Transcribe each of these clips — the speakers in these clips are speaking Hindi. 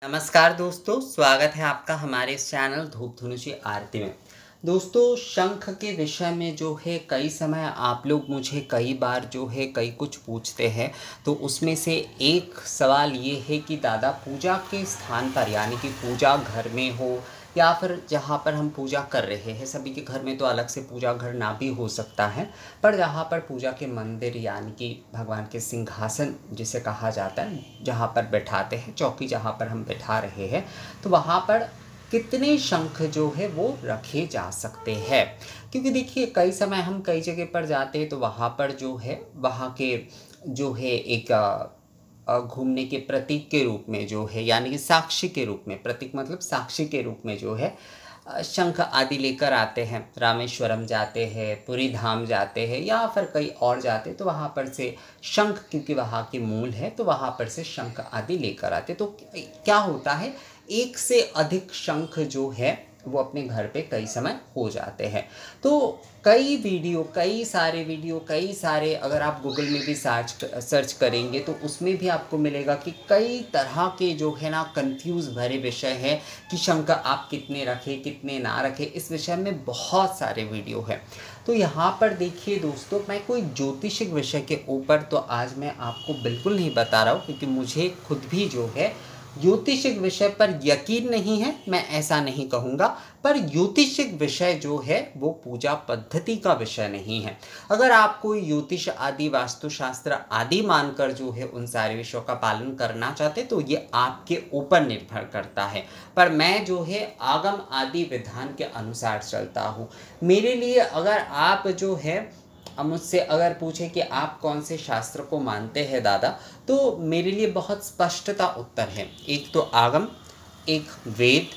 नमस्कार दोस्तों, स्वागत है आपका हमारे इस चैनल धूप धनुषी आरती में। दोस्तों, शंख के विषय में जो है कई समय आप लोग मुझे कई बार जो है कई कुछ पूछते हैं। तो उसमें से एक सवाल ये है कि दादा पूजा के स्थान पर यानी कि पूजा घर में हो या फिर जहाँ पर हम पूजा कर रहे हैं, सभी के घर में तो अलग से पूजा घर ना भी हो सकता है, पर जहाँ पर पूजा के मंदिर यानी कि भगवान के सिंहासन जिसे कहा जाता है, जहाँ पर बैठाते हैं, चौकी जहाँ पर हम बैठा रहे हैं, तो वहाँ पर कितने शंख जो है वो रखे जा सकते हैं। क्योंकि देखिए कई समय हम कई जगह पर जाते हैं तो वहाँ पर जो है वहाँ के जो है एक घूमने के प्रतीक के रूप में जो है यानी कि साक्षी के रूप में, प्रतीक मतलब साक्षी के रूप में जो है शंख आदि लेकर आते हैं। रामेश्वरम जाते हैं, पुरी धाम जाते हैं या फिर कहीं और जाते हैं तो वहाँ पर से शंख, क्योंकि वहाँ की मूल है तो वहाँ पर से शंख आदि लेकर आते। तो क्या होता है, एक से अधिक शंख जो है वो अपने घर पे कई समय हो जाते हैं। तो कई सारे अगर आप गूगल में भी सर्च करेंगे तो उसमें भी आपको मिलेगा कि कई तरह के जो है ना कंफ्यूज भरे विषय है कि शंख आप कितने रखें कितने ना रखें। इस विषय में बहुत सारे वीडियो है। तो यहाँ पर देखिए दोस्तों, मैं कोई ज्योतिषिक विषय के ऊपर तो आज मैं आपको बिल्कुल नहीं बता रहा हूँ, क्योंकि मुझे खुद भी जो है ज्योतिषिक विषय पर यकीन नहीं है, मैं ऐसा नहीं कहूँगा। पर ज्योतिषिक विषय जो है वो पूजा पद्धति का विषय नहीं है। अगर आप कोई ज्योतिष आदि वास्तुशास्त्र आदि मानकर जो है उन सारे विषयों का पालन करना चाहते तो ये आपके ऊपर निर्भर करता है। पर मैं जो है आगम आदि विधान के अनुसार चलता हूँ। मेरे लिए अगर आप जो है मुझसे अगर पूछे कि आप कौन से शास्त्र को मानते हैं दादा, तो मेरे लिए बहुत स्पष्टता उत्तर है। एक तो आगम, एक वेद,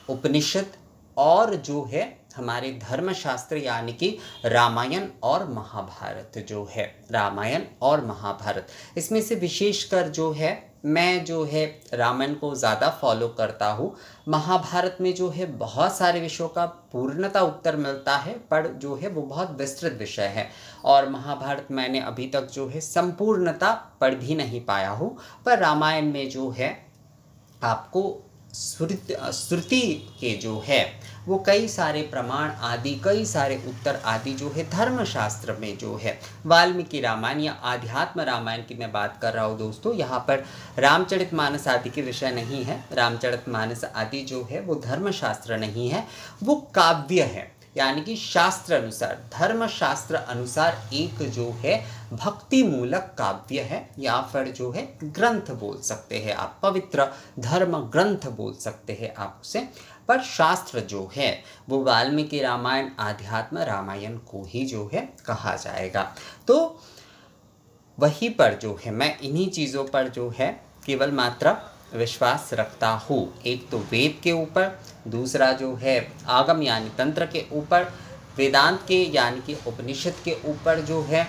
उपनिषद और जो है हमारे धर्मशास्त्र यानी कि रामायण और महाभारत जो है, रामायण और महाभारत। इसमें से विशेषकर जो है मैं जो है रामायण को ज़्यादा फॉलो करता हूँ। महाभारत में जो है बहुत सारे विषयों का पूर्णता उत्तर मिलता है, पर जो है वो बहुत विस्तृत विषय है। और महाभारत मैंने अभी तक जो है संपूर्णता पढ़ भी नहीं पाया हूँ। पर रामायण में जो है आपको श्रुति के जो है वो कई सारे प्रमाण आदि, कई सारे उत्तर आदि जो है धर्मशास्त्र में जो है, वाल्मीकि रामायण या आध्यात्म रामायण की मैं बात कर रहा हूँ दोस्तों। यहाँ पर रामचरितमानस आदि के विषय नहीं है। रामचरितमानस आदि जो है वो धर्मशास्त्र नहीं है, वो काव्य है, यानी कि शास्त्र अनुसार, धर्मशास्त्र अनुसार एक जो है भक्ति मूलक काव्य है, या फिर जो है ग्रंथ बोल सकते हैं आप, पवित्र धर्म ग्रंथ बोल सकते हैं आप उसे। पर शास्त्र जो है वो वाल्मीकि रामायण आध्यात्म रामायण को ही जो है कहा जाएगा। तो वहीं पर जो है मैं इन्हीं चीज़ों पर जो है केवल मात्र विश्वास रखता हूँ। एक तो वेद के ऊपर, दूसरा जो है आगम यानी तंत्र के ऊपर, वेदांत के यानी कि उपनिषद के ऊपर जो है,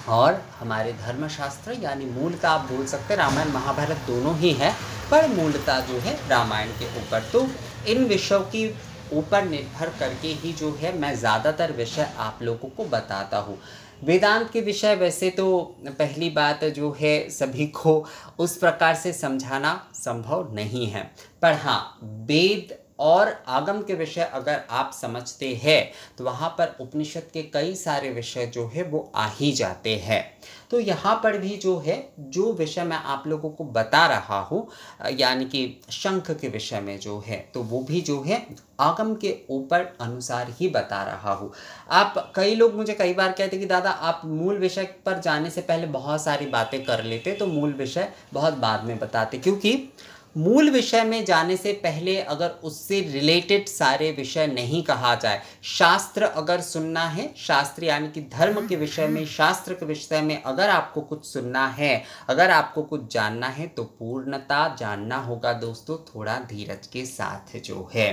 और हमारे धर्मशास्त्र यानी मूलता आप बोल सकते हैं रामायण महाभारत दोनों ही है, पर मूलता जो है रामायण के ऊपर। तो इन विषयों की ऊपर निर्भर करके ही जो है मैं ज़्यादातर विषय आप लोगों को बताता हूँ। वेदांत के विषय वैसे तो पहली बात जो है सभी को उस प्रकार से समझाना संभव नहीं है, पर हाँ वेद और आगम के विषय अगर आप समझते हैं तो वहाँ पर उपनिषद के कई सारे विषय जो है वो आ ही जाते हैं। तो यहाँ पर भी जो है जो विषय मैं आप लोगों को बता रहा हूँ यानी कि शंख के विषय में जो है, तो वो भी जो है आगम के ऊपर अनुसार ही बता रहा हूँ। आप कई लोग मुझे कई बार कहते कि दादा आप मूल विषय पर जाने से पहले बहुत सारी बातें कर लेते, तो मूल विषय बहुत बाद में बताते। क्योंकि मूल विषय में जाने से पहले अगर उससे रिलेटेड सारे विषय नहीं कहा जाए, शास्त्र अगर सुनना है, शास्त्र यानी कि धर्म के विषय में, शास्त्र के विषय में अगर आपको कुछ सुनना है, अगर आपको कुछ जानना है, तो पूर्णता जानना होगा दोस्तों, थोड़ा धीरज के साथ जो है।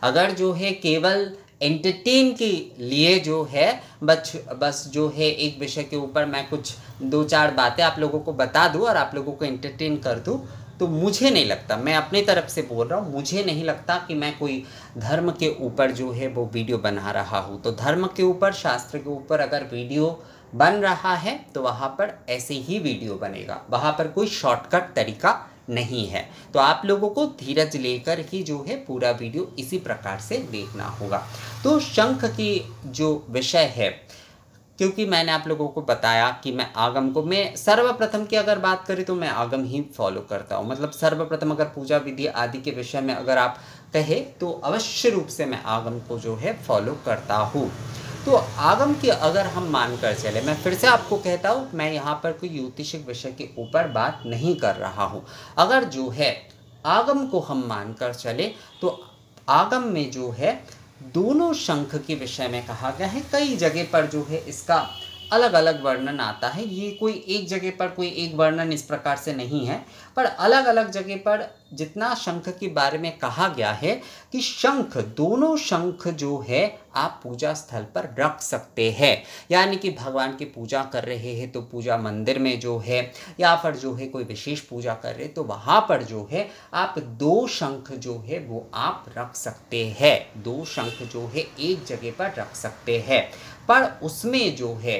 अगर जो है केवल एंटरटेन के लिए जो है बस जो है एक विषय के ऊपर मैं कुछ दो चार बातें आप लोगों को बता दूं और आप लोगों को एंटरटेन कर दूं, तो मुझे नहीं लगता, मैं अपनी तरफ से बोल रहा हूँ, मुझे नहीं लगता कि मैं कोई धर्म के ऊपर जो है वो वीडियो बना रहा हूँ। तो धर्म के ऊपर, शास्त्र के ऊपर अगर वीडियो बन रहा है तो वहाँ पर ऐसे ही वीडियो बनेगा, वहाँ पर कोई शॉर्टकट तरीका नहीं है। तो आप लोगों को धीरज लेकर ही जो है पूरा वीडियो इसी प्रकार से देखना होगा। तो शंख की जो विषय है, क्योंकि मैंने आप लोगों को बताया कि मैं सर्वप्रथम की अगर बात करें तो मैं आगम ही फॉलो करता हूँ। मतलब सर्वप्रथम अगर पूजा विधि आदि के विषय में अगर आप कहे तो अवश्य रूप से मैं आगम को जो है फॉलो करता हूँ। तो आगम की अगर हम मानकर चले, मैं फिर से आपको कहता हूँ, मैं यहाँ पर कोई ज्योतिषिक विषय के ऊपर बात नहीं कर रहा हूँ। अगर जो है आगम को हम मानकर चले तो आगम में जो है दोनों शंख के विषय में कहा गया है। कई जगह पर जो है इसका अलग अलग वर्णन आता है। ये कोई एक जगह पर कोई एक वर्णन इस प्रकार से नहीं है, पर अलग अलग जगह पर जितना शंख के बारे में कहा गया है कि दोनों शंख जो है आप पूजा स्थल पर रख सकते हैं। यानी कि भगवान की पूजा कर रहे हैं तो पूजा मंदिर में जो है, या फिर जो है कोई विशेष पूजा कर रहे तो वहाँ पर जो है आप 2 शंख जो है वो आप रख सकते हैं। 2 शंख जो है एक जगह पर रख सकते हैं। पर उसमें जो है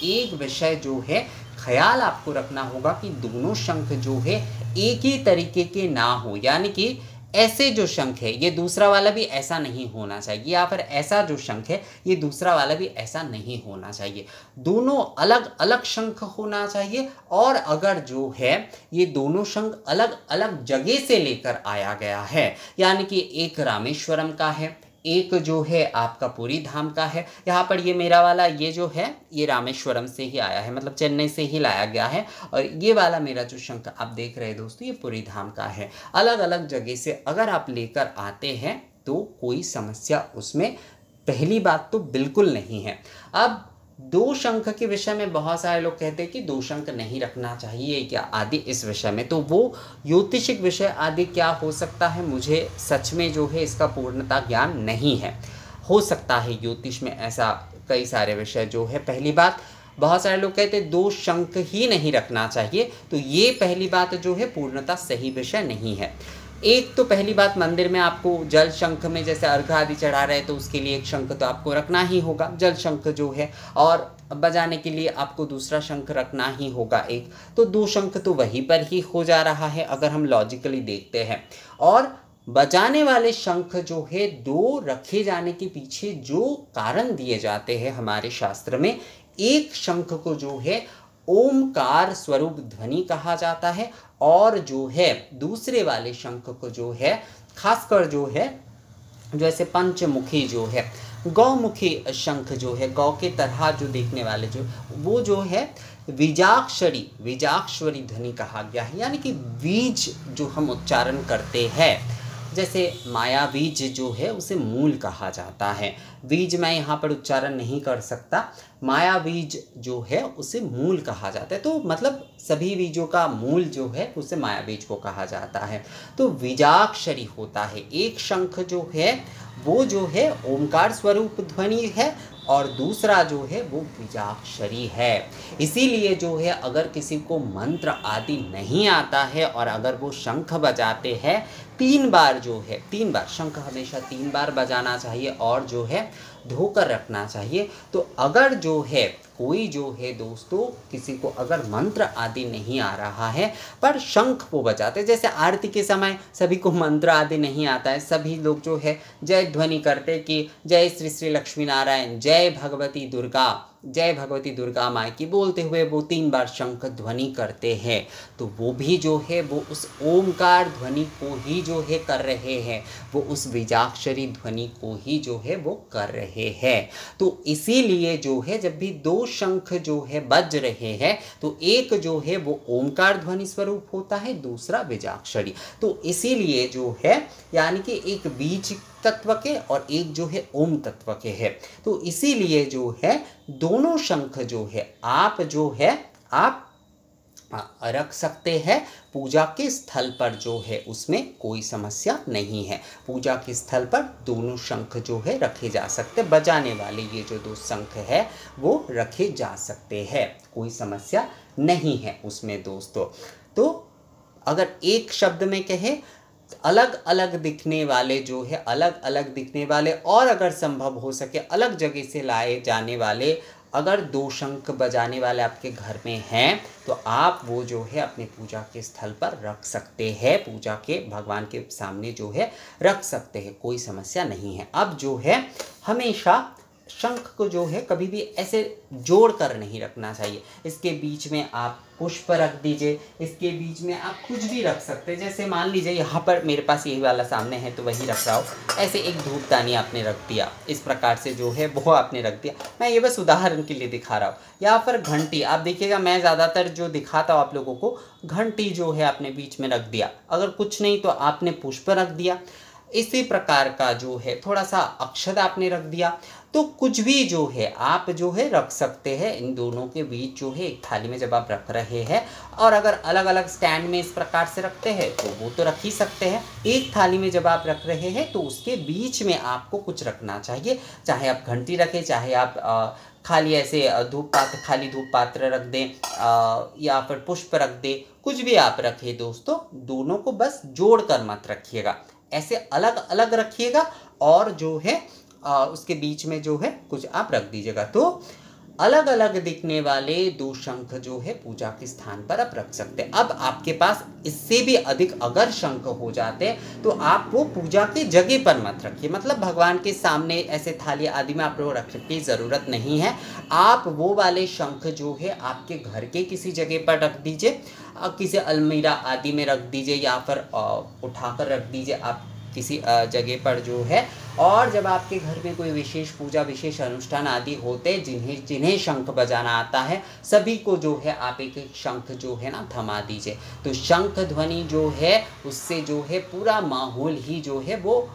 एक विषय जो है ख्याल आपको रखना होगा कि दोनों शंख जो है एक ही तरीके के ना हो। यानी कि ऐसे जो शंख है ये दूसरा वाला भी ऐसा नहीं होना चाहिए, या फिर ऐसा जो शंख है ये दूसरा वाला भी ऐसा नहीं होना चाहिए। दोनों अलग अलग शंख होना चाहिए। और अगर जो है ये दोनों शंख अलग अलग जगह से लेकर आया गया है, यानी कि एक रामेश्वरम का है, एक जो है आपका पुरी धाम का है। यहाँ पर ये मेरा वाला ये जो है ये रामेश्वरम से ही आया है, मतलब चेन्नई से ही लाया गया है। और ये वाला मेरा जो शंख आप देख रहे हैं दोस्तों, ये पुरी धाम का है। अलग अलग जगह से अगर आप लेकर आते हैं तो कोई समस्या उसमें पहली बात तो बिल्कुल नहीं है। अब 2 शंख के विषय में बहुत सारे लोग कहते हैं कि 2 शंख नहीं रखना चाहिए क्या आदि। इस विषय में तो वो ज्योतिषिक विषय आदि क्या हो सकता है, मुझे सच में जो है इसका पूर्णता ज्ञान नहीं है। हो सकता है ज्योतिष में ऐसा कई सारे विषय जो है। पहली बात, बहुत सारे लोग कहते हैं 2 शंख ही नहीं रखना चाहिए, तो ये पहली बात जो है पूर्णता सही विषय नहीं है। एक तो पहली बात, मंदिर में आपको जल शंख में जैसे अर्घ आदि चढ़ा रहे तो उसके लिए एक शंख तो आपको रखना ही होगा, जल शंख जो है, और बजाने के लिए आपको दूसरा शंख रखना ही होगा एक। तो 2 शंख तो वहीं पर ही हो जा रहा है अगर हम लॉजिकली देखते हैं। और बजाने वाले शंख जो है 2 रखे जाने के पीछे जो कारण दिए जाते हैं हमारे शास्त्र में, एक शंख को जो है ओमकार स्वरूप ध्वनि कहा जाता है, और जो है दूसरे वाले शंख को जो है खासकर जो है जैसे पंचमुखी जो है गौमुखी शंख जो है, गौ के तरह जो देखने वाले जो वो जो है बीजाक्षरी ध्वनि कहा गया है। यानी कि बीज जो हम उच्चारण करते हैं, जैसे माया बीज जो है उसे मूल कहा जाता है। बीज मैं यहाँ पर उच्चारण नहीं कर सकता, माया बीज जो है उसे मूल कहा जाता है। तो मतलब सभी बीजों का मूल जो है उसे माया बीज को कहा जाता है। तो बीजाक्षरी होता है। एक शंख जो है वो जो है ओमकार स्वरूप ध्वनि है, और दूसरा जो है वो बीजाक्षरी है। इसीलिए जो है अगर किसी को मंत्र आदि नहीं आता है और अगर वो शंख बजाते हैं 3 बार जो है 3 बार शंख हमेशा 3 बार बजाना चाहिए, और जो है धोकर रखना चाहिए। तो अगर जो है कोई जो है दोस्तों किसी को अगर मंत्र आदि नहीं आ रहा है पर शंख को बजाते, जैसे आरती के समय सभी को मंत्र आदि नहीं आता है, सभी लोग जो है जय ध्वनि करते कि जय श्री श्री लक्ष्मी नारायण, जय भगवती दुर्गा माँ की बोलते हुए वो 3 बार शंख ध्वनि करते हैं, तो वो भी जो है वो उस ओमकार ध्वनि को ही जो है कर रहे हैं, वो उस बीजाक्षरी ध्वनि को ही जो है वो कर रहे हैं। तो इसीलिए जो है जब भी 2 शंख जो है बज रहे हैं तो एक जो है वो ओमकार ध्वनि स्वरूप होता है, दूसरा बीजाक्षरी। तो इसीलिए जो है यानी कि एक बीज तत्व के और एक जो है ओम तत्व के है। तो इसीलिए जो है दोनों शंख जो है आप रख सकते हैं पूजा के स्थल पर जो है, उसमें कोई समस्या नहीं है। पूजा के स्थल पर दोनों शंख जो है रखे जा सकते, बजाने वाले ये जो 2 शंख है वो रखे जा सकते हैं, कोई समस्या नहीं है उसमें दोस्तों। तो अगर एक शब्द में कहें अलग अलग दिखने वाले जो है अलग अलग दिखने वाले, और अगर संभव हो सके अलग जगह से लाए जाने वाले अगर 2 शंख बजाने वाले आपके घर में हैं तो आप वो जो है अपने पूजा के स्थल पर रख सकते हैं, पूजा के भगवान के सामने जो है रख सकते हैं, कोई समस्या नहीं है। अब जो है हमेशा शंख को जो है कभी भी ऐसे जोड़ कर नहीं रखना चाहिए। इसके बीच में आप पुष्प रख दीजिए, इसके बीच में आप कुछ भी रख सकते हैं। जैसे मान लीजिए यहाँ पर मेरे पास यही वाला सामने है तो वही रख रहा हूँ। ऐसे एक धूपदानी आपने रख दिया, इस प्रकार से जो है वो आपने रख दिया। मैं ये बस उदाहरण के लिए दिखा रहा हूँ। या फिर घंटी, आप देखिएगा मैं ज़्यादातर जो दिखाता हूँ आप लोगों को, घंटी जो है आपने बीच में रख दिया। अगर कुछ नहीं तो आपने पुष्प रख दिया। इसी प्रकार का जो है थोड़ा सा अक्षत आपने रख दिया। तो कुछ भी जो है आप जो है रख सकते हैं। इन दोनों के बीच जो है एक थाली में जब आप रख रहे हैं, और अगर अलग अलग स्टैंड में इस प्रकार से रखते हैं तो वो तो रख ही सकते हैं। एक थाली में जब आप रख रहे हैं तो उसके बीच में आपको कुछ रखना चाहिए। चाहे आप घंटी रखें, चाहे आप खाली ऐसे खाली धूप पात्र रख दें, या फिर पुष्प रख दें, कुछ भी आप रखें दोस्तों। दोनों को बस जोड़ कर मत रखिएगा, ऐसे अलग अलग रखिएगा। और जो है उसके बीच में जो है कुछ आप रख दीजिएगा। तो अलग अलग दिखने वाले 2 शंख जो है पूजा के स्थान पर आप रख सकते हैं। अब आपके पास इससे भी अधिक अगर शंख हो जाते हैं तो आप वो पूजा की जगह पर मत रखिए, मतलब भगवान के सामने ऐसे थाली आदि में आप लोग रखने की ज़रूरत नहीं है। आप वो वाले शंख जो है आपके घर के किसी जगह पर रख दीजिए, किसी अलमीरा आदि में रख दीजिए, या फिर उठाकर रख दीजिए आप किसी जगह पर जो है। और जब आपके घर में कोई विशेष पूजा, विशेष अनुष्ठान आदि होते, जिन्हें शंख बजाना आता है, सभी को जो है आप एक एक शंख जो है ना थमा दीजिए। तो शंख ध्वनि जो है उससे जो है पूरा माहौल ही जो है वो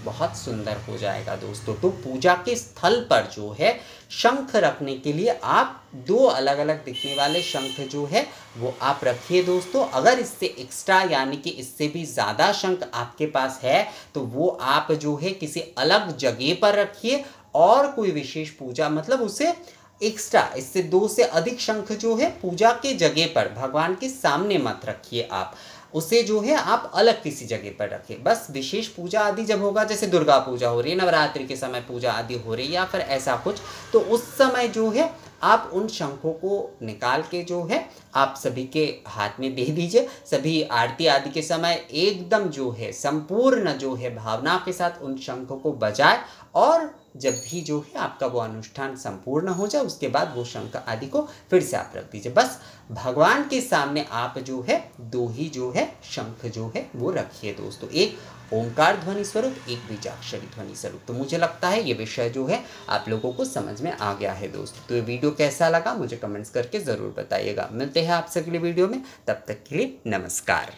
बहुत सुंदर हो जाएगा दोस्तों। तो पूजा के स्थल पर जो है शंख रखने के लिए आप 2 अलग अलग दिखने वाले शंख जो है वो आप रखिए दोस्तों। अगर इससे एक्स्ट्रा यानी कि इससे भी ज़्यादा शंख आपके पास है तो वो आप जो है किसी अलग जगह पर रखिए, और कोई विशेष पूजा मतलब उसे एक्स्ट्रा, इससे 2 से अधिक शंख जो है पूजा के जगह पर भगवान के सामने मत रखिए आप, उसे जो है आप अलग किसी जगह पर रखें। बस विशेष पूजा आदि जब होगा, जैसे दुर्गा पूजा हो रही है, नवरात्रि के समय पूजा आदि हो रही है, या फिर ऐसा कुछ, तो उस समय जो है आप उन शंखों को निकाल के जो है आप सभी के हाथ में दे दीजिए। सभी आरती आदि के समय एकदम जो है संपूर्ण जो है भावना के साथ उन शंखों को बजाए, और जब भी जो है आपका वो अनुष्ठान संपूर्ण हो जाए उसके बाद वो शंख आदि को फिर से आप रख दीजिए। बस भगवान के सामने आप जो है 2 ही जो है शंख जो है वो रखिए दोस्तों, एक ओंकार ध्वनि स्वरूप, एक बीजाक्षरी ध्वनि स्वरूप। तो मुझे लगता है ये विषय जो है आप लोगों को समझ में आ गया है दोस्तों। तो ये वीडियो कैसा लगा मुझे कमेंट्स करके ज़रूर बताइएगा। मिलते हैं आपसे अगले वीडियो में, तब तक के लिए नमस्कार।